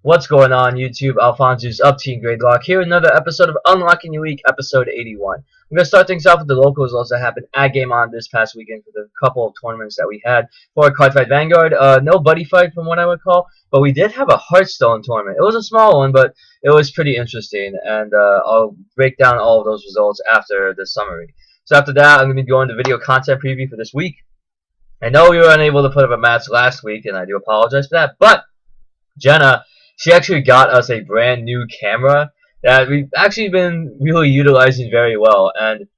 What's going on, YouTube? AlphonZeus up Team Gradelock here with another episode of Unlocking Your Week, episode 81. I'm going to start things off with the local results that happened at Game On this past weekend for the couple of tournaments that we had for Cardfight Vanguard. No buddy fight from what I recall, but we did have a Hearthstone tournament. It was a small one, but it was pretty interesting, and I'll break down all of those results after the summary. So after that, I'm going to be going to video content preview for this week. I know we were unable to put up a match last week, and I do apologize for that, but Jenna, she actually got us a brand new camera that we've actually been really utilizing very well. And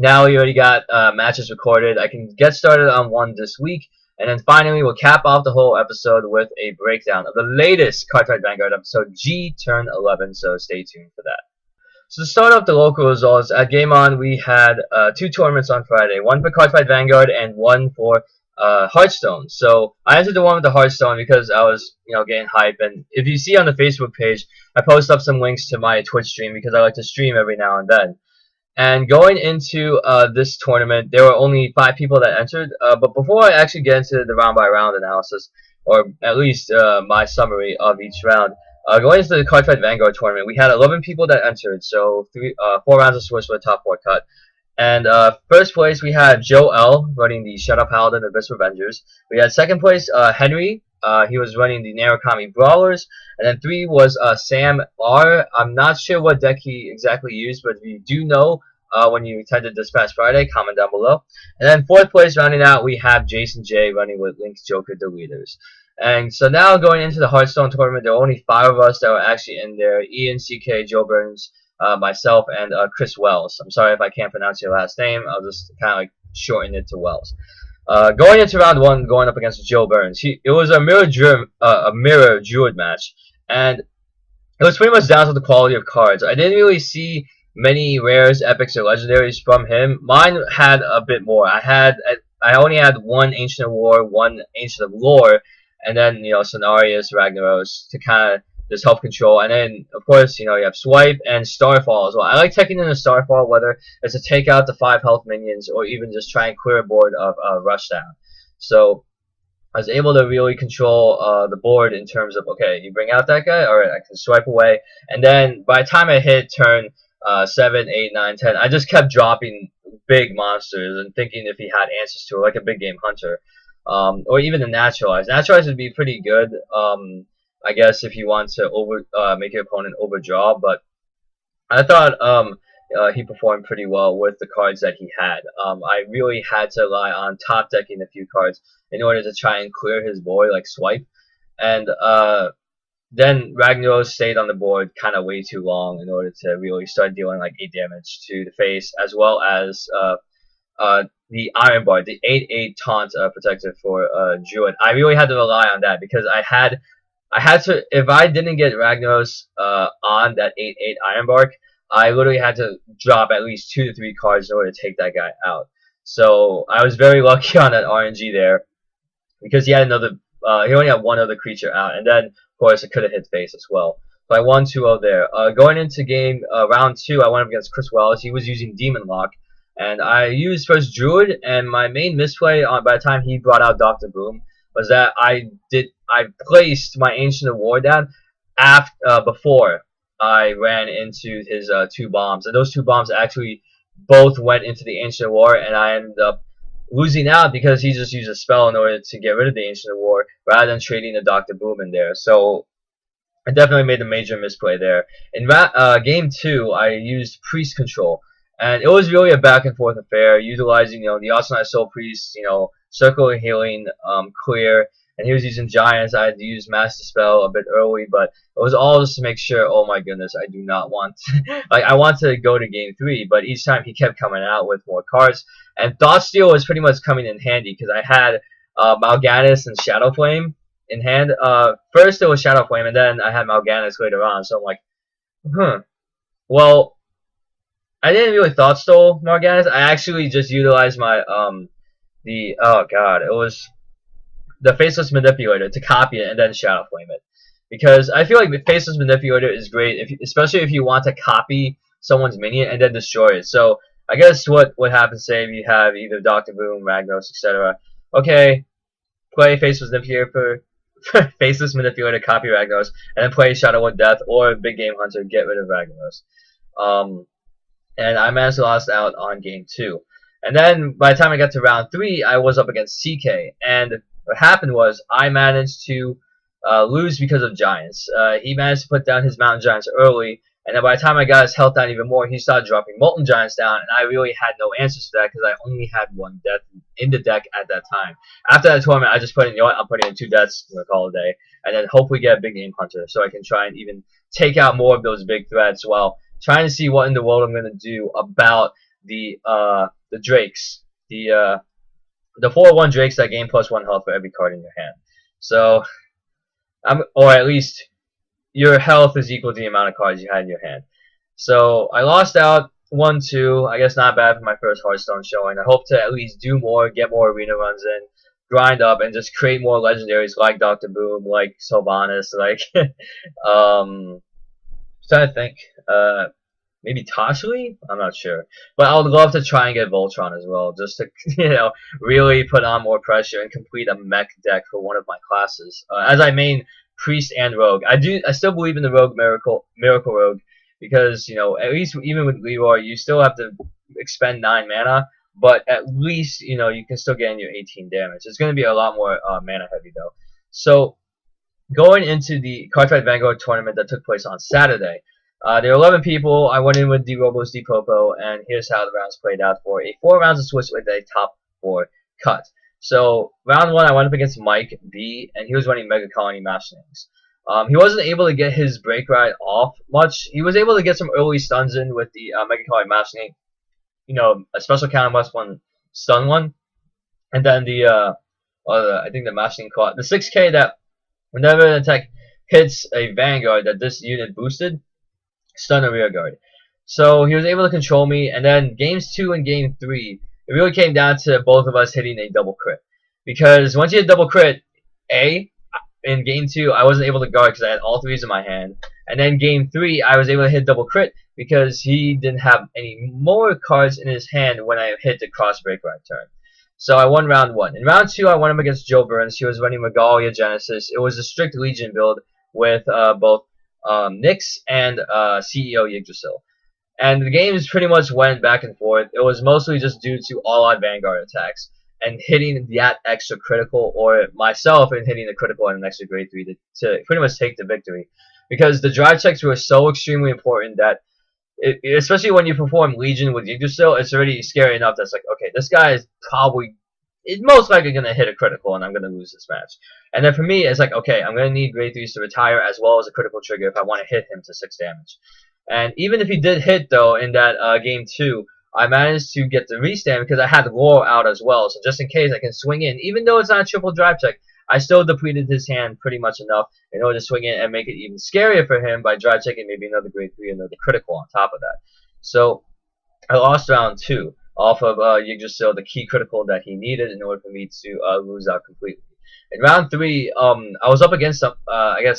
now we already got matches recorded. I can get started on one this week. And then finally, we'll cap off the whole episode with a breakdown of the latest Cardfight Vanguard episode, G Turn 11. So stay tuned for that. So to start off the local results, at Game On, we had two tournaments on Friday. One for Cardfight Vanguard and one for Hearthstone. So I entered the one with the Hearthstone because I was, getting hype. And if you see on the Facebook page, I post up some links to my Twitch stream because I like to stream every now and then. And going into this tournament, there were only 5 people that entered. But before I actually get into the round-by-round analysis, or at least my summary of each round, going into the Cardfight Vanguard tournament, we had 11 people that entered. So 4 rounds of Swiss for the top 4 cut. And first place, we had Joe L. running the Shadow Paladin Abyss Revengers. We had second place, Henry. He was running the Narukami Brawlers. And then 3 was Sam R. I'm not sure what deck he exactly used, but if you do know when you attended this past Friday, comment down below. And then fourth place, rounding out, we have Jason J. running with Link's Joker Deleters. And so now going into the Hearthstone tournament, there were only 5 of us that were actually in there. Ian, CK, Joe Burns, myself, and Chris Wells. I'm sorry if I can't pronounce your last name. I'll just kind of like shorten it to Wells. Going into round 1, going up against Joe Burns, it was a mirror druid match, and it was pretty much down to the quality of cards. I didn't really see many rares, epics, or legendaries from him. Mine had a bit more. I only had 1 Ancient of War, 1 Ancient of Lore, and then Cenarius, Ragnaros to kind of just help control. And then of course you have Swipe and Starfall as well. I like taking in a Starfall, whether it's to take out the 5 health minions or even just try and clear a board of Rushdown. So I was able to really control the board in terms of, okay, you bring out that guy, alright, I can swipe away. And then by the time I hit turn 7, 8, 9, 10, I just kept dropping big monsters and thinking if he had answers to it, like a big game hunter. Or even the Naturalize. Naturalize would be pretty good, I guess, if you want to make your opponent overdraw, but I thought he performed pretty well with the cards that he had. I really had to rely on top decking a few cards in order to try and clear his board, like Swipe. And then Ragnaros stayed on the board kind of way too long in order to really start dealing like 8 damage to the face, as well as the Iron Bar, the 8/8 taunt protector for Druid. I really had to rely on that because I had to, if I didn't get Ragnaros on that 8/8 Iron Bark, I literally had to drop at least 2 to 3 cards in order to take that guy out. So I was very lucky on that RNG there because he had another. He only had 1 other creature out, and then of course it could have hit face as well. So I won 2-0 there. Going into game round 2, I went up against Chris Wells. He was using Demon Lock. And I used first Druid, and my main misplay by the time he brought out Dr. Boom was that I placed my Ancient of War down before I ran into his 2 bombs, and those 2 bombs actually both went into the Ancient of War, and I ended up losing out because he just used a spell in order to get rid of the Ancient of War rather than trading the Dr. Boom in there. So I definitely made a major misplay there. In game 2, I used Priest Control. And it was really a back and forth affair, utilizing the Awesome Soul Priest, circular healing, clear, and he was using Giants. I had to use Master Spell a bit early, but it was all just to make sure. Oh my goodness, I do not want I want to go to game 3, but each time he kept coming out with more cards, and Thought Steal was pretty much coming in handy because I had Mal'Ganis and Shadow Flame in hand. First it was Shadow Flame, and then I had Mal'Ganis later on. So I'm like, well, I didn't really Thought Stole Mal'Ganis. I actually just utilized my it was the Faceless Manipulator to copy it and then Shadow Flame it, because I feel like the Faceless Manipulator is great, especially if you want to copy someone's minion and then destroy it. So I guess what happens, say if you have either Dr. Boom, Ragnaros, etc. Okay, play Faceless Manipulator Faceless Manipulator, copy Ragnaros, and then play Shadow of Death or Big Game Hunter, get rid of Ragnaros. And I managed to last out on game 2. And then by the time I got to round 3, I was up against CK. And what happened was I managed to lose because of Giants. He managed to put down his Mountain Giants early. And then by the time I got his health down even more, he started dropping Molten Giants down. And I really had no answers to that because I only had 1 death in the deck at that time. After that tournament, I just put in, you know what, I'm putting in 2 deaths, I'm going to call it a day. And then hopefully get a Big Game Hunter so I can try and even take out more of those big threats while trying to see what in the world I'm going to do about the Drakes. The 4/1 Drakes that gain +1 health for every card in your hand. So, or at least your health is equal to the amount of cards you had in your hand. So I lost out 1-2. I guess not bad for my first Hearthstone showing. I hope to at least do more, get more arena runs in, grind up, and just create more legendaries like Dr. Boom, like Sylvanas, like I'm trying to think. Maybe Toshli? I'm not sure. But I would love to try and get Voltron as well, just to, you know, really put on more pressure and complete a mech deck for one of my classes. As I main Priest and Rogue. I still believe in the Rogue Miracle Rogue, because, you know, at least even with Leroy, you still have to expend 9 mana, but at least, you know, you can still get in your 18 damage. It's going to be a lot more mana heavy though. So going into the Cardfight Vanguard tournament that took place on Saturday, there were 11 people. I went in with D-Robos, D-Popo, and here's how the rounds played out for a 4 rounds of Swiss with a top 4 cut. So, round 1, I went up against Mike B, and he was running Mega Colony Mashnings. He wasn't able to get his break ride off much. He was able to get some early stuns in with the Mega Colony Mashning, you know, a special counter +1 stun one, and then I think the Mashing caught the 6K that whenever an attack hits a Vanguard that this unit boosted, stun a rear guard. So he was able to control me, and then games 2 and game 3, it really came down to both of us hitting a double crit. Because once you hit double crit, in game 2, I wasn't able to guard because I had all 3s in my hand. And then game 3, I was able to hit double crit because he didn't have any more cards in his hand when I hit the cross break right turn. So I won round 1. In round 2, I went up against Joe Burns. He was running Magalia Genesis. It was a strict Legion build with both Nyx and CEO Yggdrasil. And the games pretty much went back and forth. It was mostly just due to all-out Vanguard attacks and hitting that extra critical, or myself in hitting the critical and an extra grade 3 to pretty much take the victory. Because the drive checks were so extremely important that, especially when you perform Legion with Yggdrasil, it's already scary enough that's like, okay, this guy is most likely going to hit a critical and I'm going to lose this match. And then for me, it's like, okay, I'm going to need grade 3s to retire as well as a critical trigger if I want to hit him to 6 damage. And even if he did hit, though, in that game 2, I managed to get the restand because I had Lore out as well. So just in case, I can swing in. Even though it's not a triple drive check, I still depleted his hand pretty much enough in order to swing in and make it even scarier for him by drive checking maybe another grade 3 and another critical on top of that. So I lost round 2 off of Yggdrasil, the key critical that he needed in order for me to lose out completely. In round 3, I was up against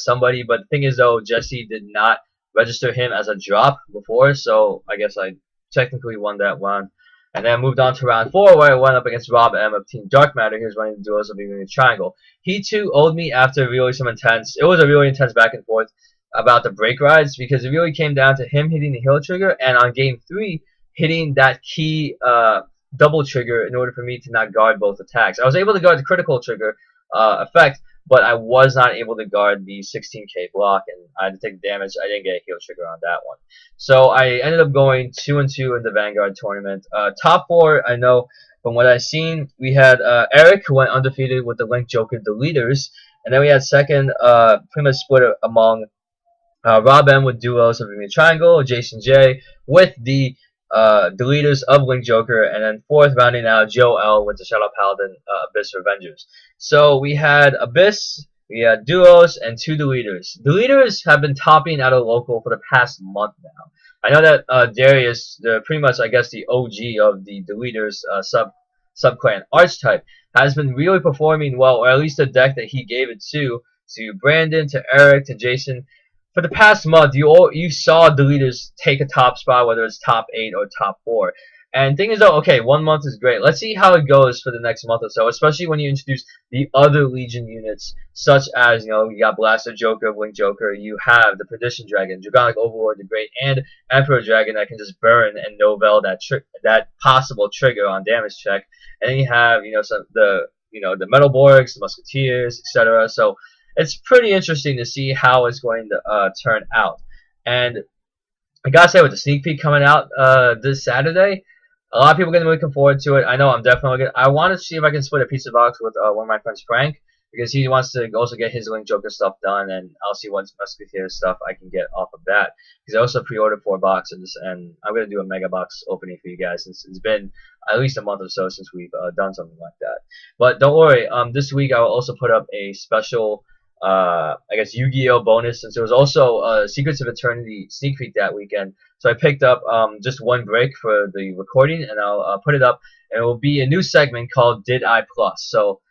somebody, but the thing is, though, Jesse did not register him as a drop before, so I guess I technically won that one. And then I moved on to round 4, where I went up against Rob M of Team Dark Matter. He was running the duos of the Triangle. He too owed me after really some intense. It was a really intense back and forth about the break rides because it really came down to him hitting the heal trigger, and on game 3 hitting that key double trigger in order for me to not guard both attacks. I was able to guard the critical trigger effect, but I was not able to guard the 16k block, and I had to take damage. I didn't get a heal trigger on that one. So I ended up going 2-2 in the Vanguard tournament. Top 4, I know from what I've seen, we had Eric, who went undefeated with the Link Joker, the leaders, and then we had second, pretty much split among Rob M with duos of the Triangle, Jason J with the leaders of Link Joker, and then fourth rounding out Joe L with the Shadow Paladin Abyss Revengers. So we had Abyss, we had duos, and 2 deleters. Deleters have been topping out of local for the past month now. I know that Darius, pretty much I guess the OG of the deleters sub-clan archetype, has been really performing well, or at least the deck that he gave it to Brandon, to Eric, to Jason. For the past month, you saw deleters take a top spot, whether it's top 8 or top 4. And thing is though, okay, 1 month is great. Let's see how it goes for the next month or so, especially when you introduce the other Legion units, such as, you know, you got Blaster Joker, Blink Joker, you have the Perdition Dragon, Dragonic Overlord the Great, and Emperor Dragon that can just burn and novel that possible trigger on damage check. And then you have, you know, the Metal Borgs, the Musketeers, etc. So it's pretty interesting to see how it's going to turn out. And I gotta say, with the sneak peek coming out this Saturday, a lot of people are gonna be looking forward to it. I know I'm definitely gonna. I want to see if I can split a pizza box with one of my friends, Frank, because he wants to also get his Link Joker stuff done, and I'll see what Musketeer stuff I can get off of that. Because I also pre-ordered 4 boxes, and I'm gonna do a mega box opening for you guys since it's been at least a month or so since we've done something like that. But don't worry, this week I will also put up a special, I guess, Yu-Gi-Oh bonus, since there was also Secrets of Eternity sneak peek that weekend. So I picked up just 1 break for the recording, and I'll put it up, and it will be a new segment called Did I Plus. So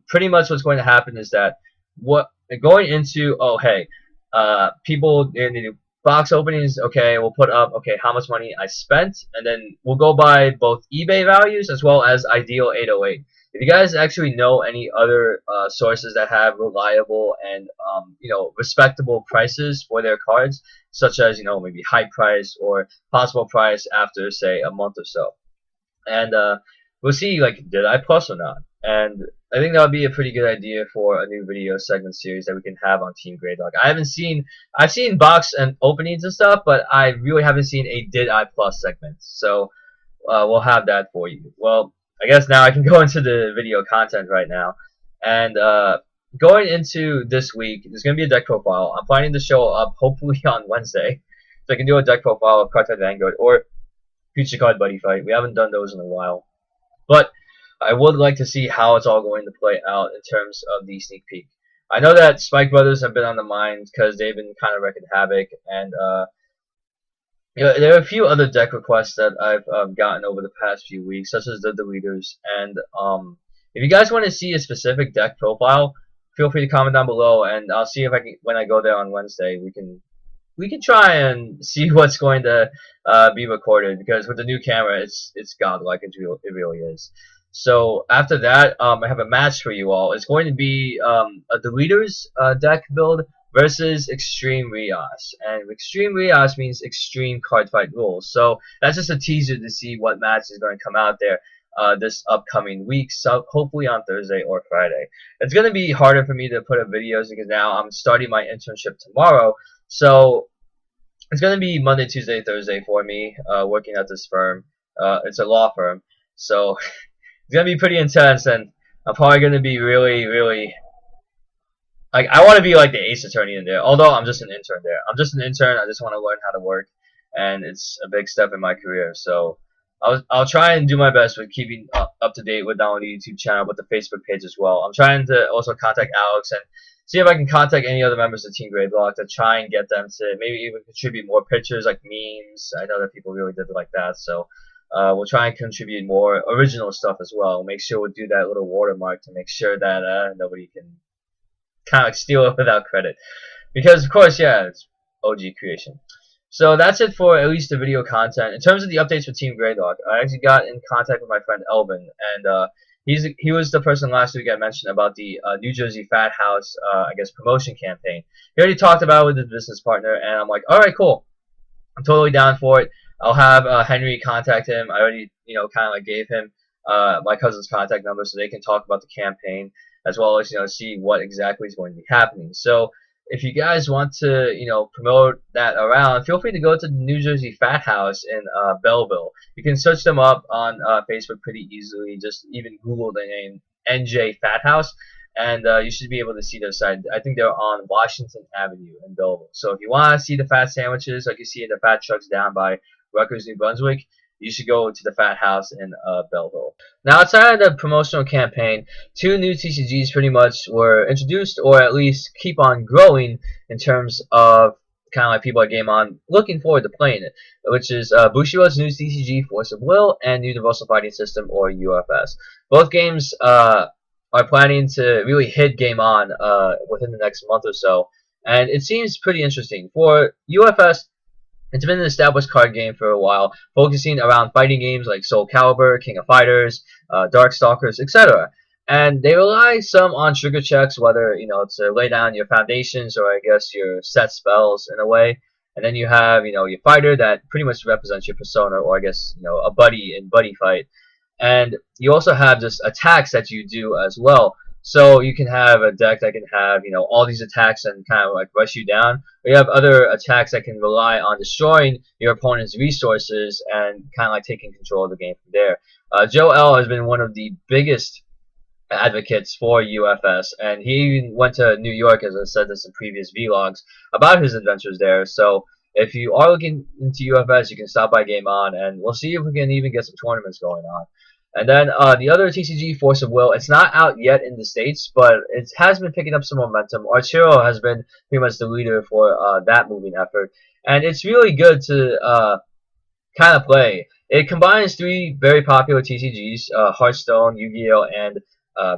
pretty much what's going to happen is that going into, oh hey, people in the box openings, okay, we'll put up, okay, how much money I spent, and then we'll go by both eBay values as well as Ideal 808. If you guys actually know any other sources that have reliable and you know, respectable prices for their cards, such as, you know, maybe high price or possible price after, say, a month or so, and we'll see, like, did I plus or not. And I think that would be a pretty good idea for a new video segment series that we can have on Team Gradelock. I've seen box and openings and stuff, but I really haven't seen a did I plus segment. So we'll have that for you. Well, I guess now I can go into the video content right now. And going into this week, there's going to be a deck profile. I'm planning to show up hopefully on Wednesday, so I can do a deck profile of Cardfight Vanguard or Future Card Buddy Fight. We haven't done those in a while, but I would like to see how it's all going to play out in terms of the sneak peek. I know that Spike Brothers have been on the mind because they've been kind of wreaking havoc, and you know, there are a few other deck requests that I've gotten over the past few weeks, such as the deleters. And if you guys want to see a specific deck profile, feel free to comment down below, and I'll see if I can, when I go there on Wednesday, we can try and see what's going to be recorded, because with the new camera, it's godlike. It really is. So after that, I have a match for you all. It's going to be a deleters deck build versus Extreme Rios. And Extreme Rios means Extreme Cardfight rules. So that's just a teaser to see what match is going to come out there this upcoming week, so hopefully on Thursday or Friday. It's going to be harder for me to put up videos because now I'm starting my internship tomorrow. So it's going to be Monday, Tuesday, Thursday for me working at this firm. It's a law firm. So it's going to be pretty intense, and I'm probably going to be really, like, I want to be like the ace attorney in there, although I'm just an intern there. I'm just an intern. I just want to learn how to work, and it's a big step in my career. So I'll try and do my best with keeping up to date with not only the YouTube channel but the Facebook page as well. I'm trying to also contact Alex and see if I can contact any other members of Team Gradelock to try and get them to maybe even contribute more pictures, like memes. I know that people really did like that, so we'll try and contribute more original stuff as well. Make sure we'll do that little watermark to make sure that nobody can kind of like steal it without credit, because of course, yeah, it's OG creation. So that's it for at least the video content. In terms of the updates for Team Gradelock, I actually got in contact with my friend Elvin, and he was the person last week I mentioned about the New Jersey Fat House, I guess, promotion campaign. He already talked about it with his business partner, and I'm like, all right, cool. I'm totally down for it. I'll have Henry contact him. I already, you know, kind of like gave him my cousin's contact number so they can talk about the campaign, as well as, you know, see what exactly is going to be happening. So if you guys want to, you know, promote that around, feel free to go to the New Jersey Fat House in Belleville. You can search them up on Facebook pretty easily. Just even Google the name NJ Fat House, and you should be able to see their site. I think they're on Washington Avenue in Belleville. So if you want to see the fat sandwiches like you see in the fat trucks down by Rutgers, New Brunswick, you should go to the Fat House in Belleville. Now, outside of the promotional campaign, 2 new TCGs pretty much were introduced, or at least keep on growing in terms of kind of like people at Game On looking forward to playing it, which is Bushiroad's new TCG Force of Will and Universal Fighting System, or UFS. Both games are planning to really hit Game On within the next month or so, and it seems pretty interesting. For UFS, It's been an established card game for a while, focusing around fighting games like Soul Calibur, King of Fighters, Darkstalkers, etc. And they rely some on trigger checks, whether to lay down your foundations or I guess your set spells in a way. And then you have your fighter that pretty much represents your persona, or I guess a buddy in buddy fight. And you also have just attacks that you do as well. So you can have a deck that can have all these attacks and kind of like rush you down. Or you have other attacks that can rely on destroying your opponent's resources and kind of like taking control of the game from there. Joe L has been one of the biggest advocates for UFS, and he even went to New York, as I said this in previous vlogs, about his adventures there. So if you are looking into UFS, you can stop by Game On, and we'll see if we can even get some tournaments going on. And then the other TCG, Force of Will, it's not out yet in the States, but it has been picking up some momentum. Archero has been pretty much the leader for that moving effort, and it's really good to kind of play. It combines three very popular TCGs, Hearthstone, Yu-Gi-Oh, and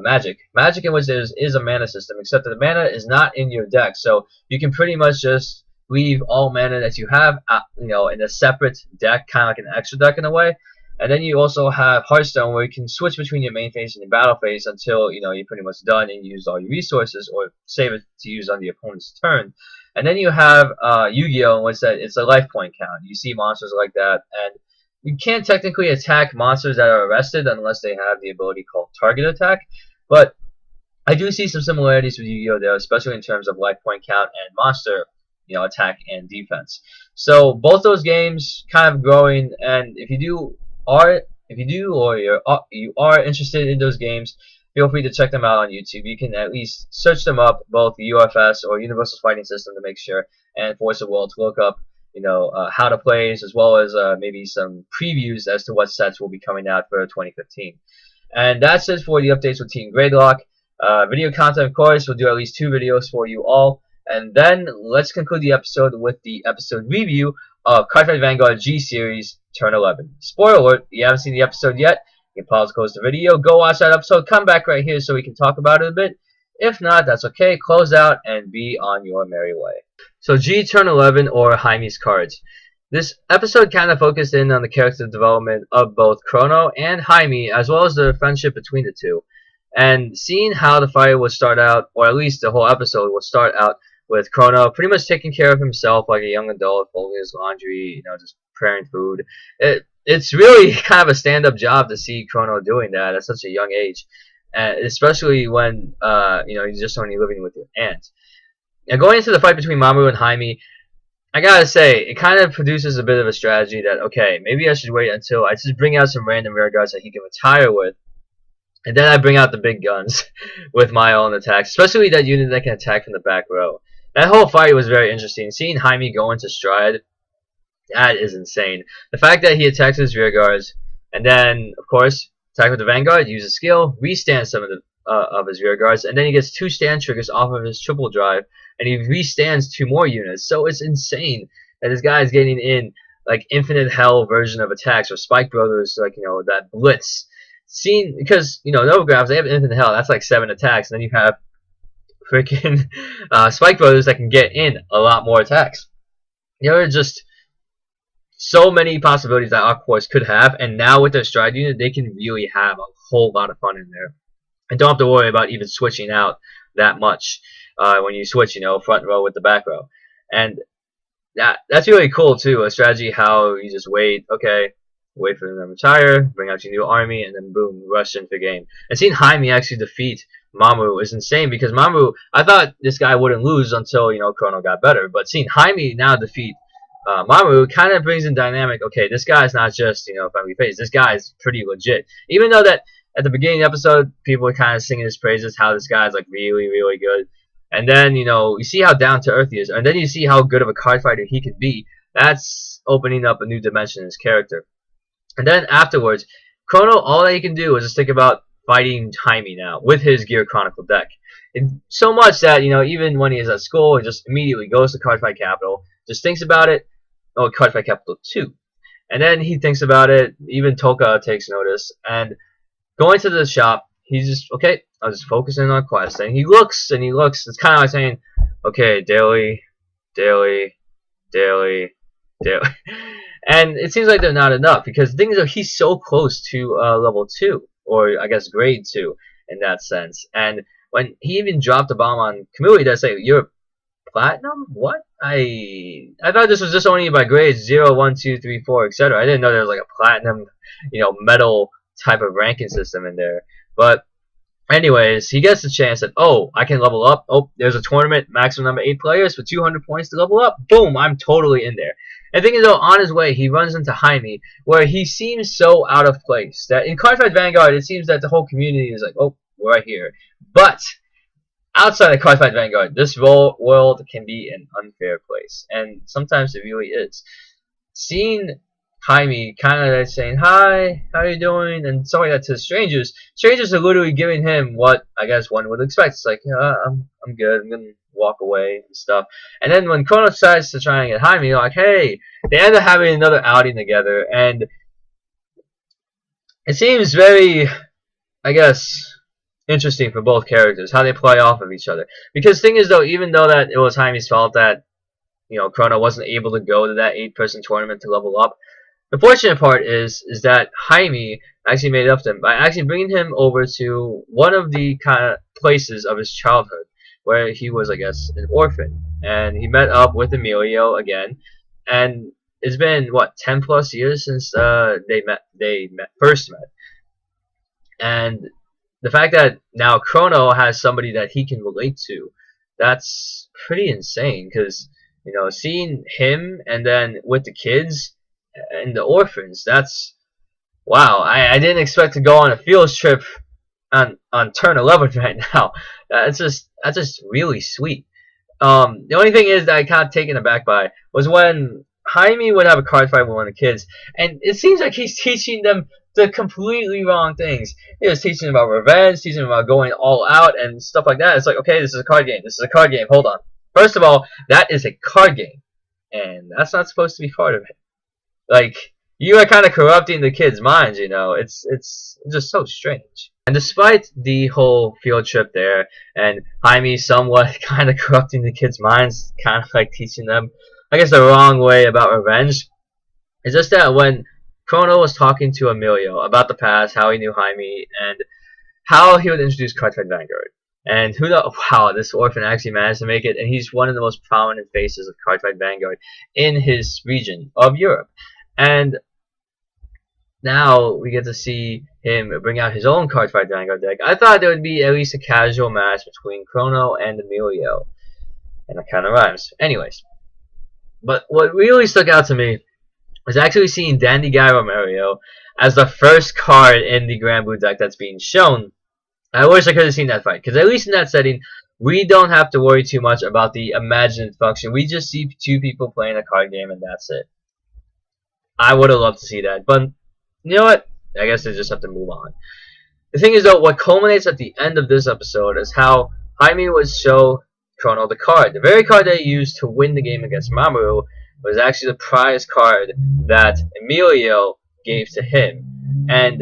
Magic. Magic, in which there is a mana system, except that the mana is not in your deck, so you can pretty much just leave all mana that you have, in a separate deck, kind of like an extra deck in a way. And then you also have Hearthstone, where you can switch between your main phase and your battle phase until you're pretty much done and use all your resources, or save it to use on the opponent's turn. And then you have Yu-Gi-Oh, in which it's a life point count. You see monsters like that, and you can't technically attack monsters that are arrested unless they have the ability called Target Attack. But I do see some similarities with Yu-Gi-Oh there, especially in terms of life point count and monster attack and defense. So both those games kind of growing, and if you are interested in those games, feel free to check them out on YouTube. You can at least search them up, both UFS or Universal Fighting System, to make sure, and Force of Will to look up how to play, as well as maybe some previews as to what sets will be coming out for 2015. And that's it for the updates with Team Gradelock. Video content, of course, we'll do at least 2 videos for you all. And then let's conclude the episode with the episode review of Cardfight Vanguard G Series Turn 11. Spoiler alert, if you haven't seen the episode yet, you can pause, close the video, go watch that episode, come back right here so we can talk about it a bit. If not, that's okay. Close out and be on your merry way. So G Turn 11, or Jaime's cards. This episode kind of focused in on the character development of both Chrono and Jaime, as well as the friendship between the two. And seeing how the fight would start out, or at least the whole episode would start out, with Chrono pretty much taking care of himself like a young adult, folding his laundry, just preparing food. It's really kind of a stand-up job to see Chrono doing that at such a young age, especially when he's just only living with your aunt. Now, going into the fight between Mamoru and Jaime, I gotta say, it kind of produces a bit of a strategy that, okay, maybe I should wait until I just bring out some random rear guards that he can retire with, and then I bring out the big guns with my own attacks, especially that unit that can attack from the back row. That whole fight was very interesting. Seeing Jaime go into stride, that is insane. The fact that he attacks his rear guards, and then, of course, attack with the Vanguard, use a skill, restand some of his rear guards, and then he gets 2 stand triggers off of his triple drive, and he restands 2 more units. So it's insane that this guy is getting in like infinite hell version of attacks, or Spike Brothers, like that blitz. Because Novograms, they have infinite hell. That's like 7 attacks, and then you have freaking Spike Brothers that can get in a lot more attacks. There are just so many possibilities that Aquaforce could have, and now with their stride unit, they can really have a whole lot of fun in there, and don't have to worry about even switching out that much when you switch, front row with the back row. And that's really cool too. A strategy how you just wait for them to retire, bring out your new army, and then boom, rush into the game. And seeing Jaime actually defeat Mamoru is insane, because Mamoru, I thought this guy wouldn't lose until Chrono got better, but seeing Jaime now defeat Mamoru kind of brings in dynamic. Okay, this guy's not just friendly face. This guy is pretty legit. Even though that at the beginning of the episode people were kind of singing his praises, how this guy's like really, really good, and then you see how down to earth he is, and then you see how good of a card fighter he can be. That's opening up a new dimension in his character. And then afterwards, Chrono, all that he can do is just think about fighting Jaime now with his Gear Chronicle deck. And so much that, even when he is at school, he just immediately goes to Cardfight Capital, just thinks about it. Oh, Cardfight Capital 2. And then he thinks about it. Even Toka takes notice. And going to the shop, he's just, okay, I'll just focus in on quest. And he looks and he looks. It's kind of like saying, okay, daily, daily, daily, do. And it seems like they're not enough, because the thing is, he's so close to level 2, or I guess grade 2 in that sense. And when he even dropped a bomb on Kamui that's like, you're platinum? What? I thought this was just only by grades 0, 1, 2, 3, 4, etc. I didn't know there was like a platinum, metal type of ranking system in there. But anyways, he gets the chance that, oh, I can level up. Oh, there's a tournament, maximum number 8 players with 200 points to level up. Boom, I'm totally in there. And the thing is, though, on his way, he runs into Jaime, where he seems so out of place that in Cardfight Vanguard, it seems that the whole community is like, oh, we're right here. But outside of Cardfight Vanguard, this world can be an unfair place, and sometimes it really is. Seeing Jaime kind of saying, hi, how are you doing, and stuff like that to strangers are literally giving him what I guess one would expect. It's like, I'm good, I'm gonna walk away and stuff. And then when Chrono decides to try and get Jaime, like, hey, they end up having another outing together, and it seems very, I guess, interesting for both characters, how they play off of each other. Because the thing is, though, even though that it was Jaime's fault that, Chrono wasn't able to go to that 8-person tournament to level up, the fortunate part is that Jaime actually made it up to him by actually bringing him over to one of the kind of places of his childhood, where he was, I guess, an orphan. And he met up with Emilio again, and it's been, what, 10 plus years since they first met. And the fact that now Chrono has somebody that he can relate to, that's pretty insane, because, seeing him and then with the kids and the orphans, that's, wow, I didn't expect to go on a field trip on turn 11 right now. That's just really sweet. The only thing is that I got taken aback by was when Jaime would have a card fight with one of the kids, and it seems like he's teaching them the completely wrong things. He was teaching them about revenge, teaching them about going all out and stuff like that. It's like, okay, this is a card game. This is a card game. Hold on. First of all, that is a card game, and that's not supposed to be part of it. Like, you are kind of corrupting the kids' minds, It's just so strange. And despite the whole field trip there, and Jaime somewhat kind of corrupting the kids' minds, kind of like teaching them, I guess, the wrong way about revenge, it's just that when Chrono was talking to Emilio about the past, how he knew Jaime, and how he would introduce Cardfight Vanguard. And who knows, wow, this orphan actually managed to make it, and he's one of the most prominent faces of Cardfight Vanguard in his region of Europe. And now we get to see him bring out his own Cardfight Vanguard deck. I thought there would be at least a casual match between Chrono and Emilio. And that kind of rhymes. Anyways. But what really stuck out to me was actually seeing Dandy Guy Romario as the first card in the Grand Blue deck that's being shown. I wish I could have seen that fight, because at least in that setting, we don't have to worry too much about the imagined function. We just see two people playing a card game, and that's it. I would have loved to see that, but you know what? I guess they just have to move on. The thing is, though, what culminates at the end of this episode is how Jaime would show Chrono the card. The very card that he used to win the game against Mamoru was actually the prize card that Emilio gave to him. And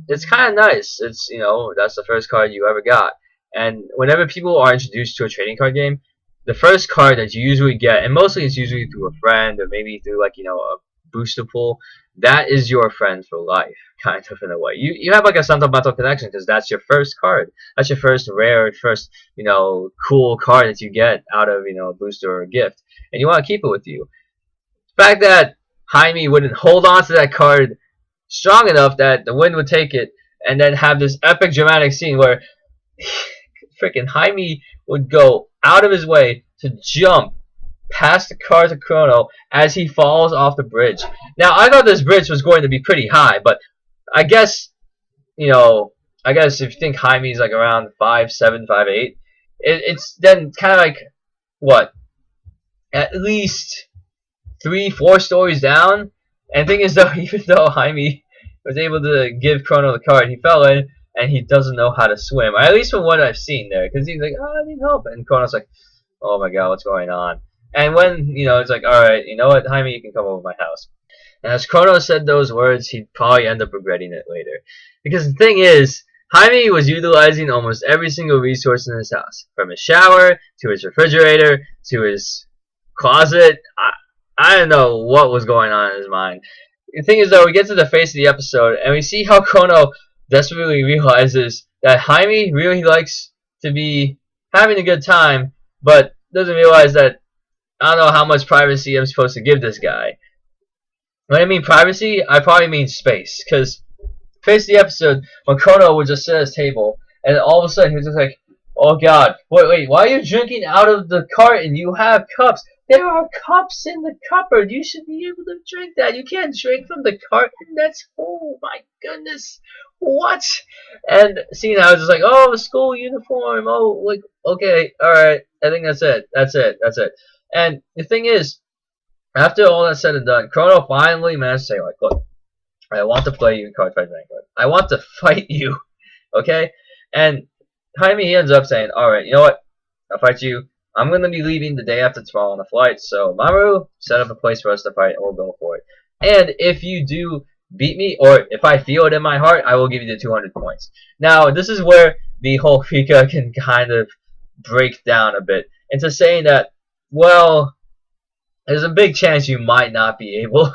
it's kind of nice. It's, that's the first card you ever got. And whenever people are introduced to a trading card game, the first card that you usually get, and mostly it's usually through a friend or maybe through, like, a booster pool, that is your friend for life, kind of, in a way. You have like a sentimental connection because that's your first card. That's your first rare, first, cool card that you get out of, a booster or a gift. And you want to keep it with you. The fact that Jaime wouldn't hold on to that card strong enough that the wind would take it, and then have this epic dramatic scene where freaking Jaime would go out of his way to jump past the card to Chrono as he falls off the bridge. Now, I thought this bridge was going to be pretty high, but I guess, if you think Jaime's like around 5'7", 5'8", it's then kind of like, what, at least 3-4 stories down. And the thing is, though, even though Jaime was able to give Chrono the card, he fell in, and he doesn't know how to swim. Or at least from what I've seen there, because he's like, oh, I need help. And Chrono's like, oh my god, what's going on? And when, it's like, alright, you know what, Jaime, you can come over to my house. And as Chrono said those words, he'd probably end up regretting it later. Because the thing is, Jaime was utilizing almost every single resource in his house. From his shower, to his refrigerator, to his closet. I don't know what was going on in his mind. The thing is, though, we get to the face of the episode, and we see how Chrono desperately realizes that Jaime really likes to be having a good time, but doesn't realize that I don't know how much privacy I'm supposed to give this guy. When I mean privacy, I probably mean space, because face of the episode when Chrono would just sit at his table, and all of a sudden he was just like, "Oh God, wait, why are you drinking out of the carton? You have cups. There are cups in the cupboard. You should be able to drink that. You can't drink from the carton. That's oh my goodness, what?" And seeing how I was just like, "Oh, the school uniform. Oh, like okay, all right. I think that's it. That's it. That's it." And the thing is, after all that's said and done, Chrono finally managed to say, like, "Look, I want to play you in Cardfight Vanguard. I want to fight you, okay?" And Jaime, he ends up saying, "Alright, you know what? I'll fight you. I'm going to be leaving the day after tomorrow on a flight, so Mamoru, set up a place for us to fight, and we'll go for it. And if you do beat me, or if I feel it in my heart, I will give you the 200 points." Now, this is where the whole Fika can kind of break down a bit into saying that, well, there's a big chance you might not be able.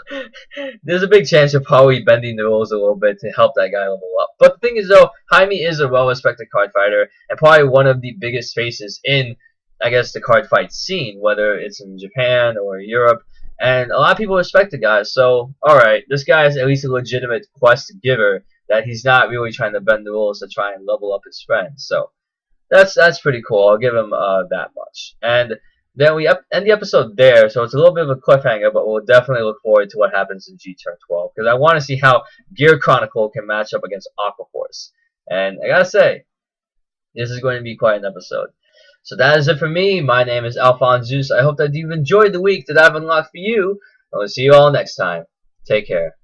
There's a big chance you're probably bending the rules a little bit to help that guy level up. But the thing is, though, Jaime is a well-respected card fighter and probably one of the biggest faces in, I guess, the card fight scene, whether it's in Japan or Europe. And a lot of people respect the guy. So, alright, this guy is at least a legitimate quest giver, that he's not really trying to bend the rules to try and level up his friends. So, that's pretty cool. I'll give him that much. And then we end the episode there, so it's a little bit of a cliffhanger, but we'll definitely look forward to what happens in G Turn 12, because I want to see how Gear Chronicle can match up against Aqua Force. And I gotta say, this is going to be quite an episode. So that is it for me. My name is AlphonZeus. I hope that you've enjoyed the week that I've unlocked for you. I will see you all next time. Take care.